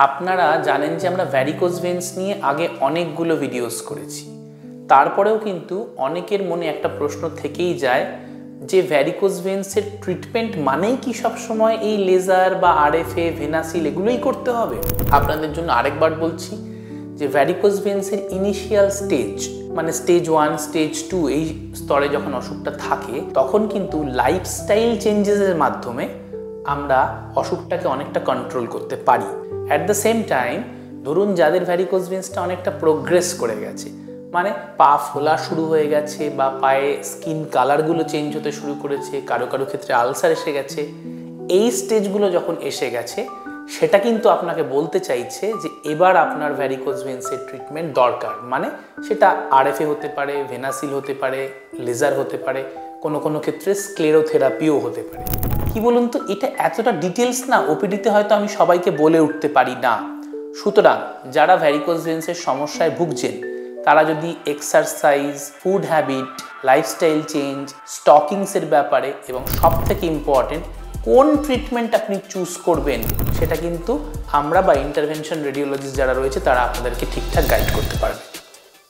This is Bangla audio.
আপনারা জানেন যে আমরা ভ্যারিকোজ ভেন্স নিয়ে আগে অনেকগুলো ভিডিওস করেছি। তারপরেও কিন্তু অনেকের মনে একটা প্রশ্ন থেকেই যায় যে ভ্যারিকোজ ভেন্সের ট্রিটমেন্ট মানেই কি সবসময় এই লেজার বা আরএফএ ভেনাসিল এগুলোই করতে হবে? আপনাদের জন্য আরেকবার বলছি যে ভ্যারিকোজ ভেন্সের ইনিশিয়াল স্টেজ মানে স্টেজ 1 স্টেজ 2 এই স্তরে যখন অসুখটা থাকে তখন কিন্তু লাইফস্টাইল চেঞ্জেসের মাধ্যমে আমরা অসুখটাকে অনেকটা কন্ট্রোল করতে পারি। অ্যাট দ্য সেম টাইম ধরুন যাদের ভ্যারিকোজ ভেন্সটা অনেকটা প্রোগ্রেস করে গেছে, মানে পা ফোলা শুরু হয়ে গেছে বা পায়ে স্কিন কালারগুলো চেঞ্জ হতে শুরু করেছে, কারো কারো ক্ষেত্রে আলসার এসে গেছে, এই স্টেজগুলো যখন এসে গেছে সেটা কিন্তু আপনাকে বলতে চাইছে যে এবার আপনার ভ্যারিকোজ ভেন্সের ট্রিটমেন্ট দরকার। মানে সেটা আরএফএ হতে পারে, ভেনাসিল হতে পারে, লেজার হতে পারে, কোনো কোনো ক্ষেত্রে স্ক্লেরোথেরাপিও হতে পারে। কি বলুন তো, এটা এতটা ডিটেলস না ওপিডিতে হয়তো আমি সবাইকে বলে উঠতে পারি না। সুতরাং যারা ভ্যারিকোজ ভেন্সের সমস্যায় ভুগছেন তারা যদি exercise, food habit, lifestyle change, স্টকিংসের ব্যাপারে এবং সবথেকে ইম্পর্টেন্ট কোন ট্রিটমেন্ট আপনি চুজ করবেন সেটা কিন্তু আমরা বা ইন্টারভেনশন রেডিওলজিস্ট যারা রয়েছে তারা আপনাদেরকে ঠিকঠাক গাইড করতে পারবে।